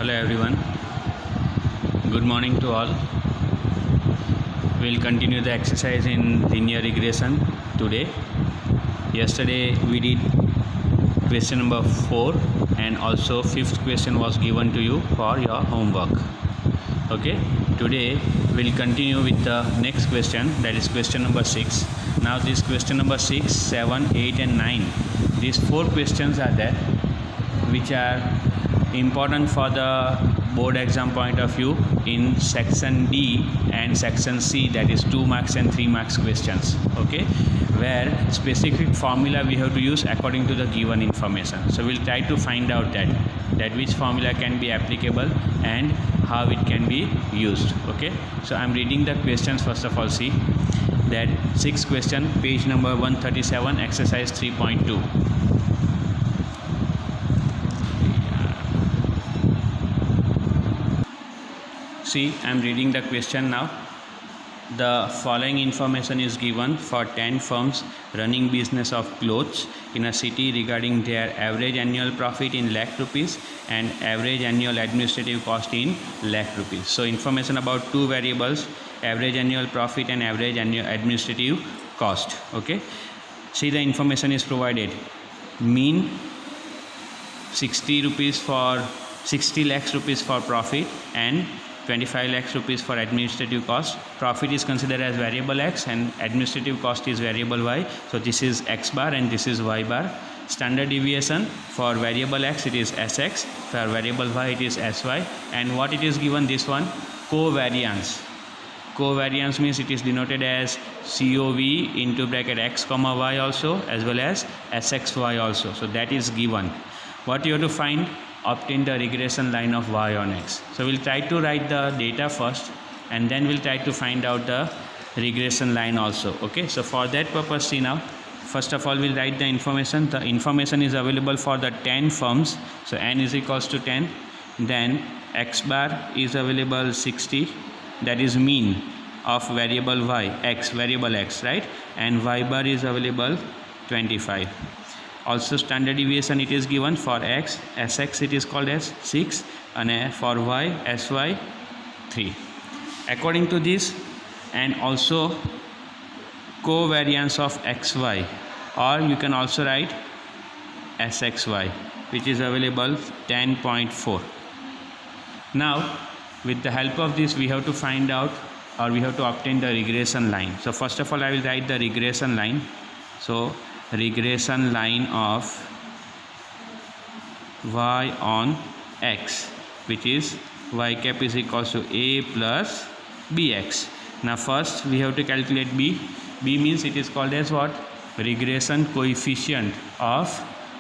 Hello everyone, good morning to all. We'll continue the exercise in linear regression today. Yesterday we did question number 4 and also 5th question was given to you for your homework. Okay, today we'll continue with the next question, that is question number 6. Now this question number 6, 7, 8 and 9, these 4 questions are there which are important for the board exam point of view in section D and section C, that is 2 marks and 3 marks questions, okay, where specific formula we have to use according to the given information. So we'll try to find out that which formula can be applicable and how it can be used. Okay, so I'm reading the questions. First of all, see that 6th question, page number 137, exercise 3.2. See, I am reading the question now. The following information is given for 10 firms running business of clothes in a city regarding their average annual profit in lakh rupees and average annual administrative cost in lakh rupees. So information about 2 variables, average annual profit and average annual administrative cost. Okay, see the information is provided. Mean 60 lakhs rupees for profit and 25 lakhs rupees for administrative cost. Profit is considered as variable X and administrative cost is variable Y. So this is X bar and this is Y bar. Standard deviation for variable X, it is Sx. For variable Y, it is Sy. And what it is given, this one, covariance. Covariance means it is denoted as COV into bracket X comma Y also, as well as Sxy also. So that is given. What you have to find? Obtain the regression line of Y on X. So we'll try to write the data first and then we'll try to find out the regression line also. Okay, so for that purpose, see now, first of all we'll write the information. The information is available for the 10 firms. So n is equals to 10. Then X bar is available 60, that is mean of variable Y, X, variable X, right? And Y bar is available 25. Also standard deviation it is given for X, Sx it is called as 6 and for Y, Sy 3. According to this, and also covariance of Xy, or you can also write Sxy, which is available 10.4. Now with the help of this we have to find out, or we have to obtain the regression line. So first of all I will write the regression line. So regression line of Y on X, which is Y cap is equals to A plus Bx. Now first we have to calculate B. B means it is called as what? Regression coefficient of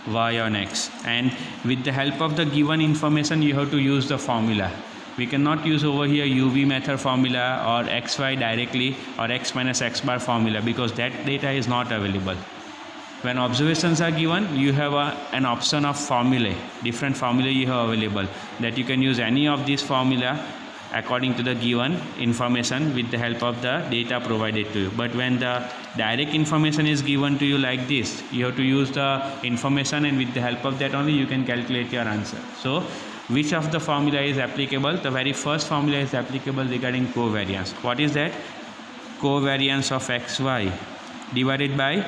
Y on X. And with the help of the given information you have to use the formula. We cannot use over here UV method formula or XY directly or X minus X bar formula, because that data is not available. When observations are given, you have an option of formulae, different formulae you have available, that you can use any of these formula according to the given information with the help of the data provided to you. But when the direct information is given to you like this, you have to use the information and with the help of that only you can calculate your answer. So which of the formula is applicable? The very first formula is applicable regarding covariance. What is that? Covariance of Xy divided by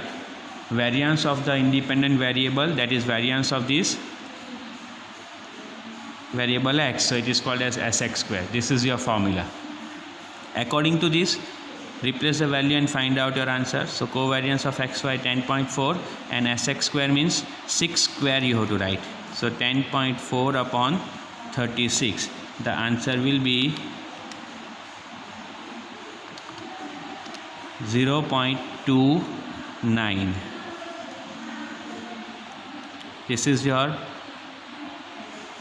variance of the independent variable, that is variance of this variable X. So it is called as Sx square. This is your formula. According to this, replace the value and find out your answer. So covariance of Xy 10.4 and Sx square means 6 square you have to write. So 10.4 upon 36. The answer will be 0.29. This is your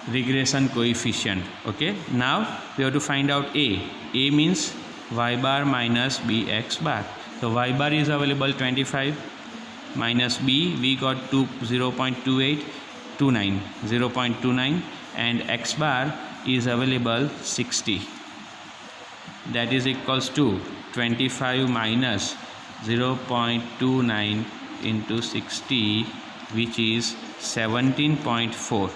regression coefficient. Okay, now we have to find out A. A means Y bar minus Bx bar. So Y bar is available 25 minus B, we got 0.29, and X bar is available 60. That is equals to 25 minus 0.29 into 60, which is 17.4.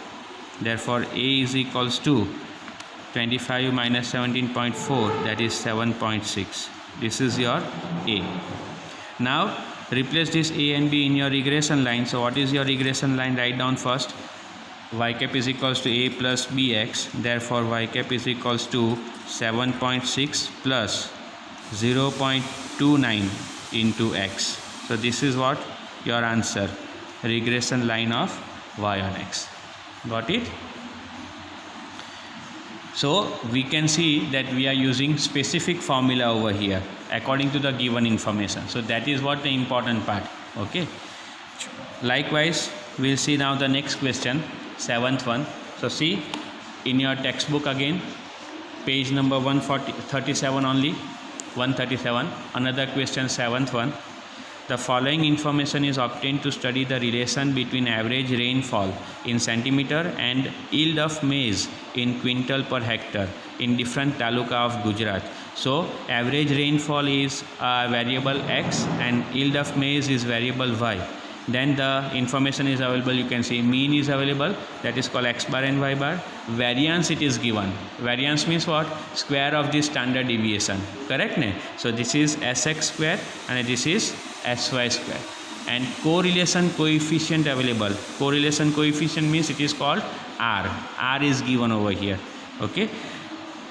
Therefore A is equals to 25 minus 17.4, that is 7.6. This is your A. Now replace this A and B in your regression line. So what is your regression line? Write down first. Y cap is equals to A plus Bx. Therefore y cap is equals to 7.6 plus 0.29 into x. So this is what your answer, regression line of y on x. Got it? So we can see that we are using specific formula over here according to the given information. So that is what the important part. Okay. Likewise, we'll see now the next question, 7th one. So see in your textbook again, page number 137 only, 137. Another question, 7th one. The following information is obtained to study the relation between average rainfall in centimeter and yield of maize in quintal per hectare in different taluka of Gujarat. So average rainfall is variable x and yield of maize is variable y. Then the information is available, you can see mean is available, that is called x bar and y bar. Variance it is given. Variance means what? Square of the standard deviation. Correct? Ne? So this is sx square and this is sy square. And correlation coefficient available. Correlation coefficient means it is called r. R is given over here. Okay.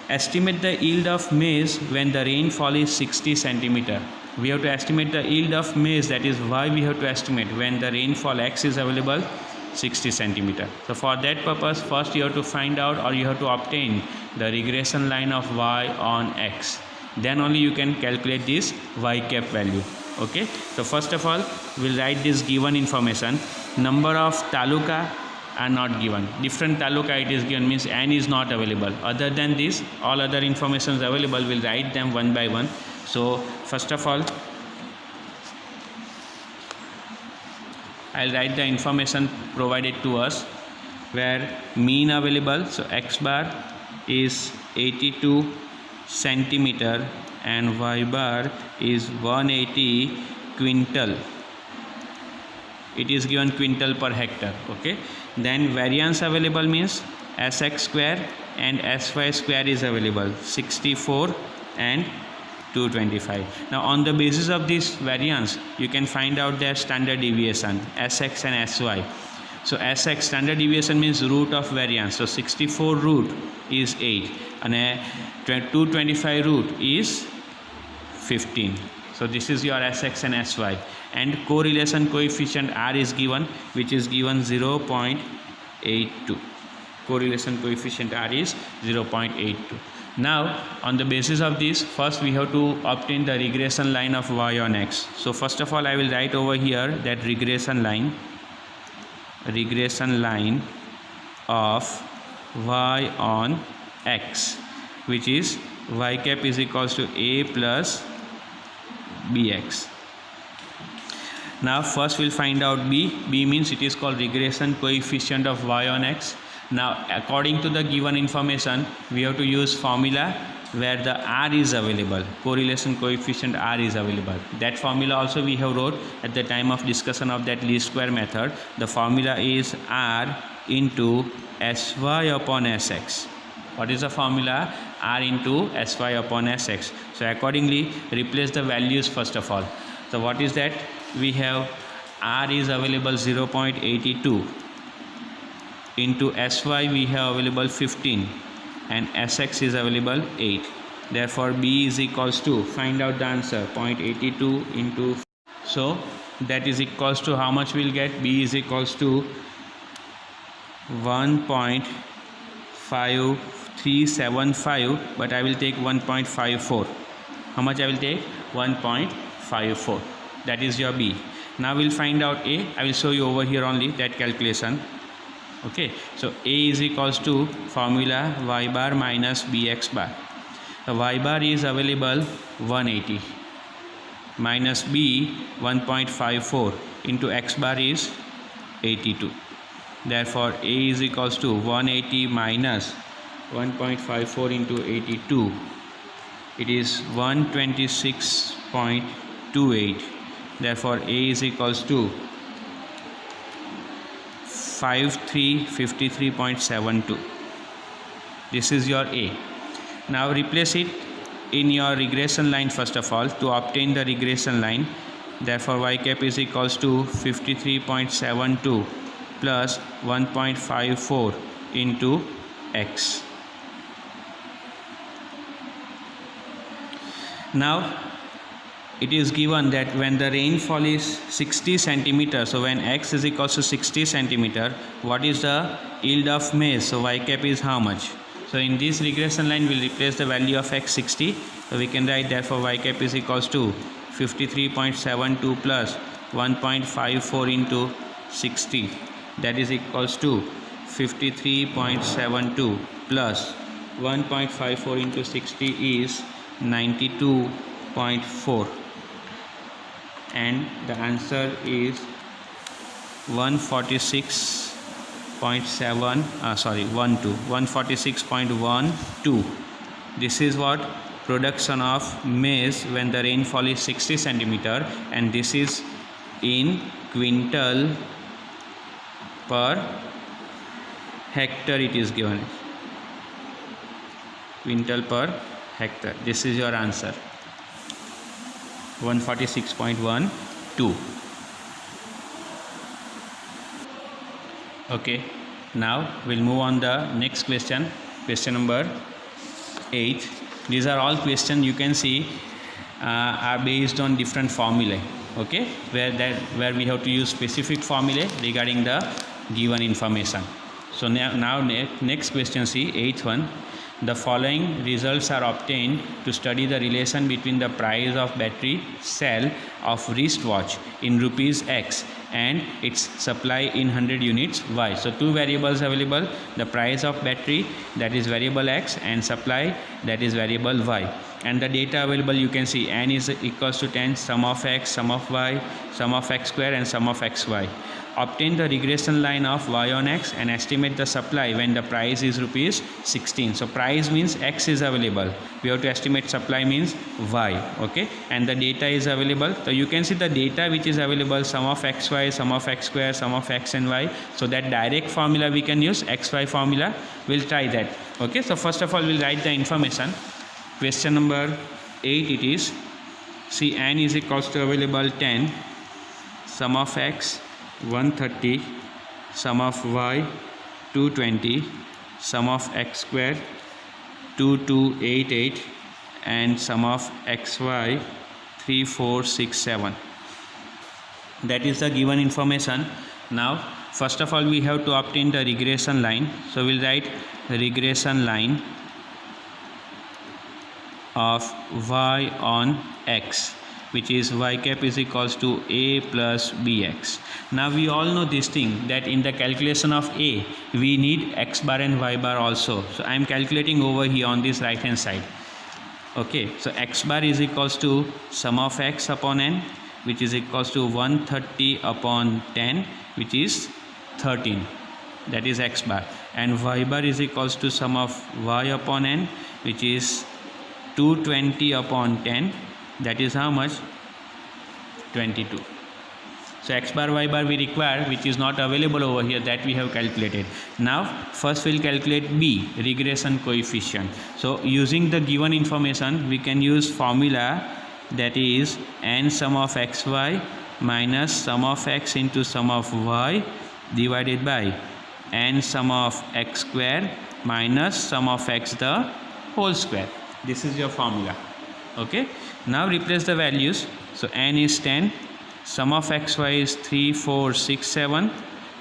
Estimate the yield of maize when the rainfall is 60 centimeter. We have to estimate the yield of maize, that is why we have to estimate when the rainfall x is available 60 centimeter. So for that purpose, first you have to find out or you have to obtain the regression line of y on x. Then only you can calculate this y cap value. Okay. So first of all, we'll write this given information. Number of taluka are not given. Different taluka it is given, means n is not available. Other than this, all other information is available. We'll write them one by one. So first of all, I'll write the information provided to us, where mean available. So x bar is 82 centimeter and y bar is 180 quintal. It is given quintal per hectare. Okay. Then variance available means sx square and sy square is available, 64 and 225. Now on the basis of this variance, you can find out their standard deviation, sx and sy. So sx, standard deviation means root of variance. So 64 root is 8 and 225 root is 15. So this is your sx and sy. And correlation coefficient r is given, which is given 0.82. Correlation coefficient r is 0.82. Now on the basis of this, first we have to obtain the regression line of y on x. So first of all, I will write over here that regression line of y on x, which is y cap is equals to a plus bx. Now first we'll find out b. B means it is called regression coefficient of y on x. Now according to the given information, we have to use formula where the r is available, correlation coefficient r is available. That formula also we have wrote at the time of discussion of that least square method. The formula is r into sy upon sx. What is the formula? R into sy upon sx. So accordingly, replace the values first of all. So what is that? We have r is available 0.82 into sy we have available 15 and sx is available 8. Therefore b is equals to, find out the answer, 0.82 into, so that is equals to how much we'll get? B is equals to 1.5375, but I will take 1.54. How much I will take? 1.54. That is your B. Now we'll find out A. I will show you over here only that calculation. Okay, so A is equals to formula y bar minus bx bar. The y bar is available 180 minus b 1.54 into x bar is 82. Therefore A is equals to 180 minus 1.54 into 82. It is 126.28. Therefore A is equals to 5353.72. This is your A. Now replace it in your regression line first of all to obtain the regression line. Therefore y cap is equals to 53.72 plus 1.54 into x. Now it is given that when the rainfall is 60 centimeter, so when x is equals to 60 centimeter, what is the yield of maize? So y cap is how much? So in this regression line we will replace the value of x 60, so we can write therefore y cap is equals to 53.72 plus 1.54 into 60, that is equals to 53.72 plus 1.54 into 60 is 92.4, and the answer is 146.12. This is what production of maize when the rainfall is 60 centimeter, and this is in quintal per hectare. It is given quintal per hectare. This is your answer, 146.12. Okay, now we'll move on the next question, question number 8. These are all questions you can see are based on different formulae, okay, where we have to use specific formulae regarding the given information. So now next question, see 8th one. The following results are obtained to study the relation between the price of battery cell of wristwatch in rupees X and its supply in 100 units Y. So two variables available, the price of battery, that is variable X, and supply, that is variable Y. And the data available, you can see n is equals to 10 sum of x, sum of y, sum of x square and sum of xy. Obtain the regression line of y on x and estimate the supply when the price is rupees 16. So price means x is available, we have to estimate supply means y, okay, and the data is available. So you can see the data which is available, sum of xy, sum of x square, sum of x and y. So that direct formula we can use, xy formula. We'll try that. Okay, so first of all we'll write the information. Question number 8 it is. See, n is equals to available 10, sum of x 130, sum of y 220, sum of x square 2288 and sum of xy 3467. That is the given information. Now first of all we have to obtain the regression line. So we'll write regression line of y on x, which is y cap is equals to a plus bx. Now we all know this thing, that in the calculation of a we need x bar and y bar also. So I am calculating over here on this right hand side. Okay, so x bar is equals to sum of x upon n, which is equals to 130 upon 10, which is 13, that is x bar, and y bar is equals to sum of y upon n, which is 220 upon 10, that is how much? 22. So x bar y bar we require, which is not available over here, that we have calculated. Now first we'll calculate b, regression coefficient. So using the given information we can use formula, that is n sum of xy minus sum of x into sum of y divided by n sum of x square minus sum of x the whole square. This is your formula. Okay, now replace the values. So n is 10, sum of xy is 3467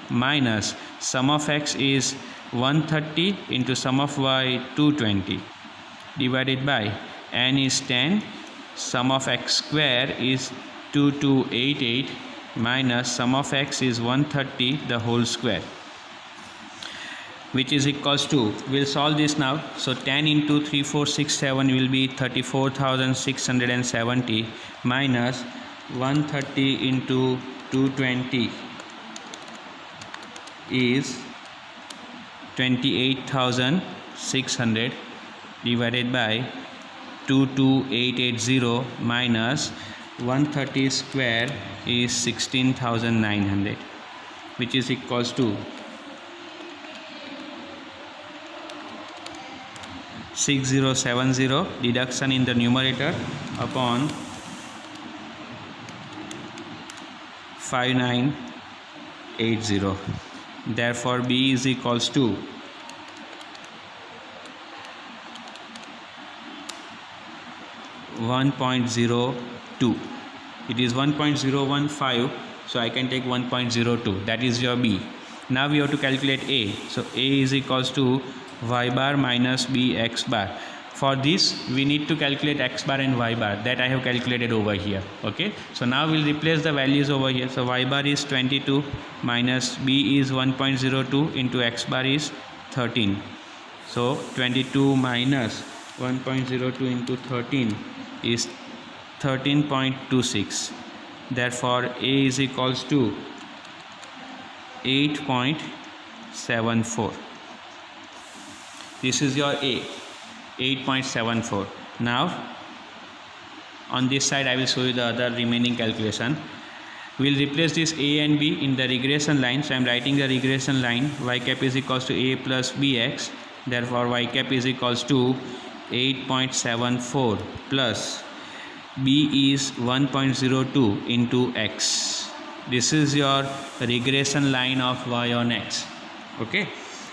minus sum of x is 130 into sum of y 220 divided by n is 10, sum of x square is 2288 minus sum of x is 130 the whole square, which is equals to, we'll solve this now. So 10 into 3467 will be 34,670 minus 130 into 220 is 28,600 divided by 22880 minus 130 square is 16,900, which is equals to 6070 deduction in the numerator upon 5980. Therefore B is equals to 1.02. It is 1.015, so I can take 1.02. That is your B. Now we have to calculate A. So A is equals to y bar minus b x bar. For this we need to calculate x bar and y bar, that I have calculated over here. Okay, so now we'll replace the values over here. So y bar is 22 minus b is 1.02 into x bar is 13. So 22 minus 1.02 into 13 is 13.26. Therefore A is equals to 8.74. This is your A, 8.74. Now on this side I will show you the other remaining calculation. We will replace this A and B in the regression line. So I am writing the regression line. Y cap is equals to A plus bx. Therefore y cap is equals to 8.74 plus B is 1.02 into x. This is your regression line of y on x. Okay.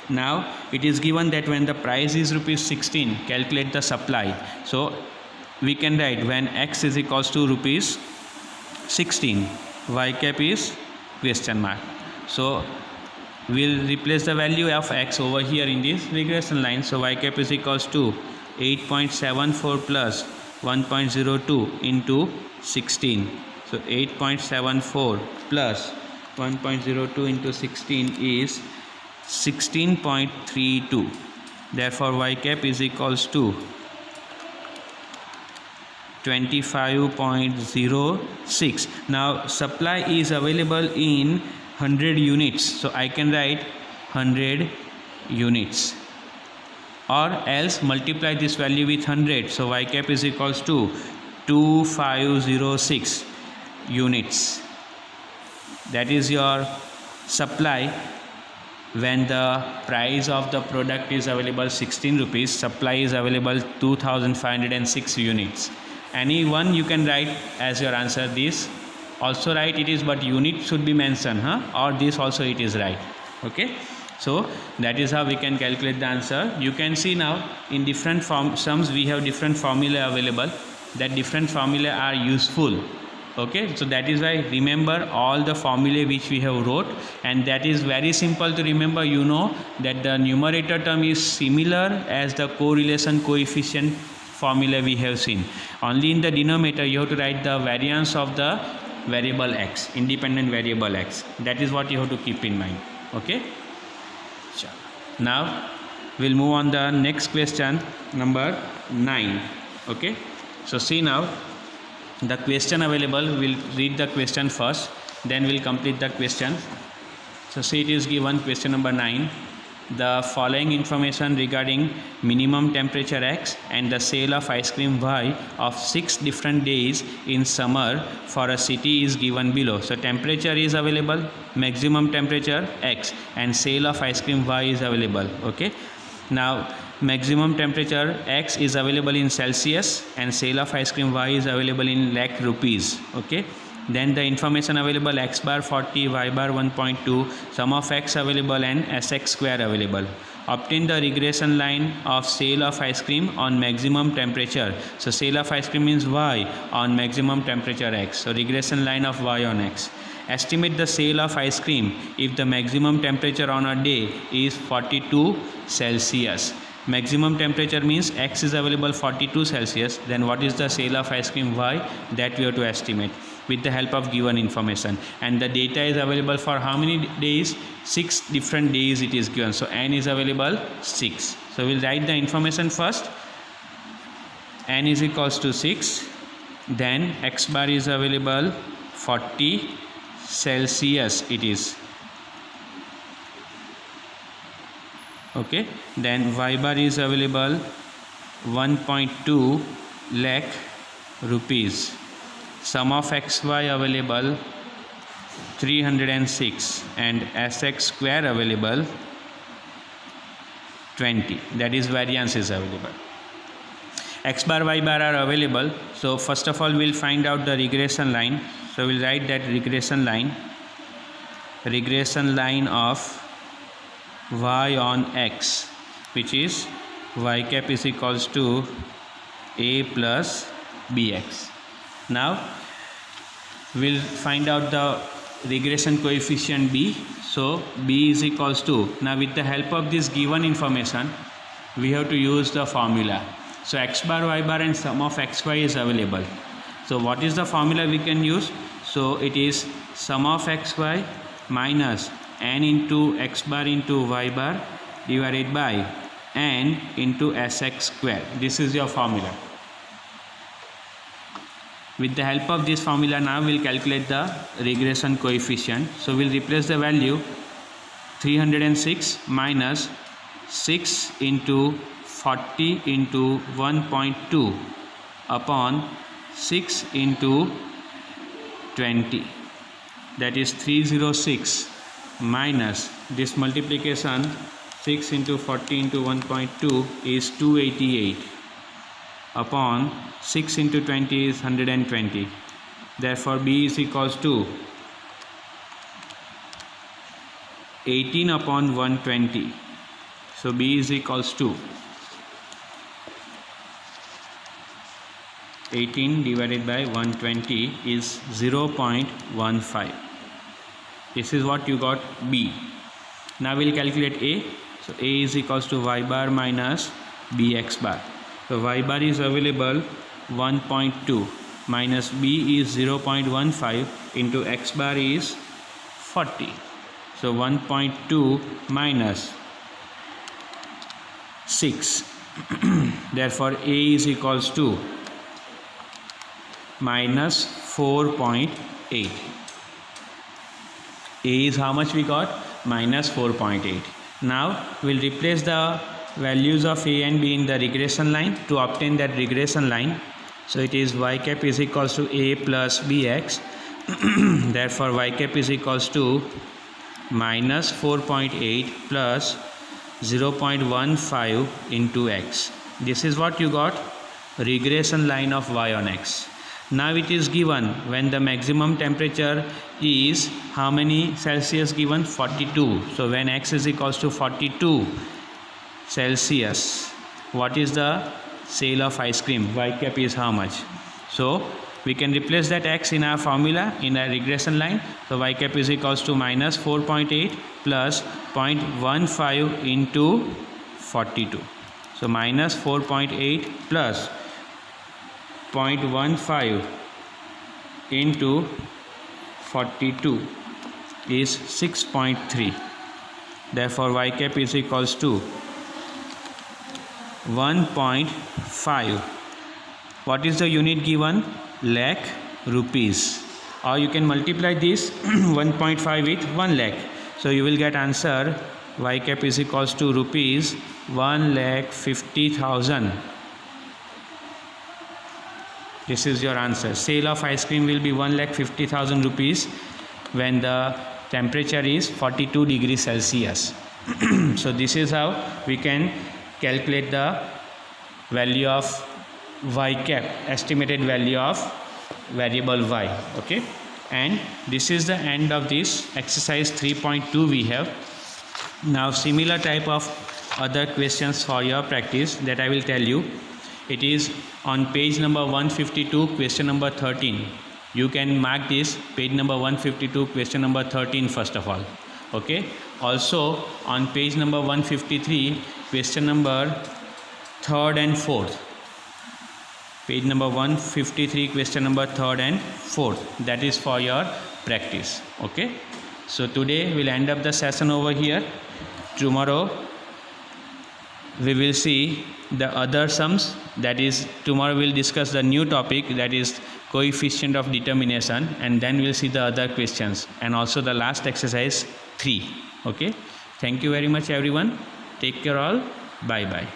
Now it is given that when the price is rupees 16, calculate the supply. So we can write when x is equals to rupees 16, y cap is question mark. So we'll replace the value of x over here in this regression line. So y cap is equals to 8.74 plus 1.02 into 16. So 8.74 plus 1.02 into 16 is 16.32. Therefore y cap is equals to 25.06. Now supply is available in 100 units, so I can write 100 units, or else multiply this value with 100. So y cap is equals to 2506 units. That is your supply. When the price of the product is available 16 rupees, supply is available 2506 units. Any one you can write as your answer. This also write it is, but unit should be mentioned, or this also it is right. Okay, so that is how we can calculate the answer. You can see now in different sums we have different formula available. That different formula are useful. Okay, so that is why remember all the formulae which we have wrote, and that is very simple to remember. You know that the numerator term is similar as the correlation coefficient formula we have seen. Only in the denominator you have to write the variance of the variable x, independent variable x. That is what you have to keep in mind. Okay, now we'll move on the next question, number 9. Okay, so see now the question available. We'll read the question first, then we'll complete the question. So see, it is given question number 9. The following information regarding minimum temperature x and the sale of ice cream y of 6 different days in summer for a city is given below. So temperature is available, maximum temperature x, and sale of ice cream y is available. Okay, now maximum temperature x is available in Celsius and sale of ice cream y is available in lakh rupees. Okay, then the information available: x bar 40, y bar 1.2, sum of x available and sx square available. Obtain the regression line of sale of ice cream on maximum temperature. So sale of ice cream means y on maximum temperature x. So regression line of y on x. Estimate the sale of ice cream if the maximum temperature on a day is 42 Celsius. Maximum temperature means x is available 42 Celsius. Then what is the sale of ice cream y? That we have to estimate with the help of given information. And the data is available for how many days? 6 different days it is given. So n is available 6. So we'll write the information first. N is equals to 6. Then x bar is available 40 Celsius it is. Okay, then y bar is available 1.2 lakh rupees. Sum of xy available 306 and sx square available 20. That is variance is available. x bar y bar are available. So first of all we'll find out the regression line. So we'll write that regression line of y on x, which is y cap is equals to a plus bx. Now we'll find out the regression coefficient b. So b is equals to, now with the help of this given information we have to use the formula. So x bar y bar and sum of xy is available. So what is the formula we can use? So it is sum of xy minus n into x bar into y bar divided by n into sx square. This is your formula. With the help of this formula, now we'll calculate the regression coefficient. So we'll replace the value 306 minus 6 into 40 into 1.2 upon 6 into 20, that is 306 minus this multiplication 6 into 40 into 1.2 is 288 upon 6 into 20 is 120. Therefore b is equals to 18 upon 120. So b is equals to 18 divided by 120 is 0.15. This is what you got, b. Now we'll calculate a. So a is equals to y bar minus bx bar. So y bar is available 1.2 minus b is 0.15 into x bar is 40. So 1.2 minus 6. Therefore a is equals to minus 4.8. A is how much we got? Minus 4.8. Now we'll replace the values of a and b in the regression line to obtain that regression line. So it is y cap is equals to a plus bx. Therefore y cap is equals to minus 4.8 plus 0.15 into x. This is what you got, regression line of y on x. Now it is given when the maximum temperature is how many Celsius given? 42. So when x is equals to 42 Celsius, what is the sale of ice cream? Y cap is how much? So we can replace that x in our formula in a regression line. So y cap is equals to minus 4.8 plus 0.15 into 42. So minus 4.8 plus 0.15 into 42 is 6.3. Therefore y cap is equals to 1.5. What is the unit given? Lakh rupees. Or you can multiply this 1.5 with 1 lakh. So you will get answer y cap is equals to rupees 1,50,000. This is your answer. Sale of ice cream will be 1,50,000 rupees when the temperature is 42 degrees Celsius. So this is how we can calculate the value of y cap, estimated value of variable y. Okay, and this is the end of this exercise 3.2 we have. Now similar type of other questions for your practice that I will tell you. It is on page number 152, question number 13. You can mark this page number 152, question number 13 first of all. Okay. Also on page number 153, question number 3rd and 4th. Page number 153, question number 3rd and 4th. That is for your practice. Okay. So today we'll end up the session over here. Tomorrow we will see the other sums, that is tomorrow we'll discuss the new topic, that is coefficient of determination, and then we'll see the other questions and also the last exercise 3. Okay, thank you very much everyone. Take care all. Bye bye.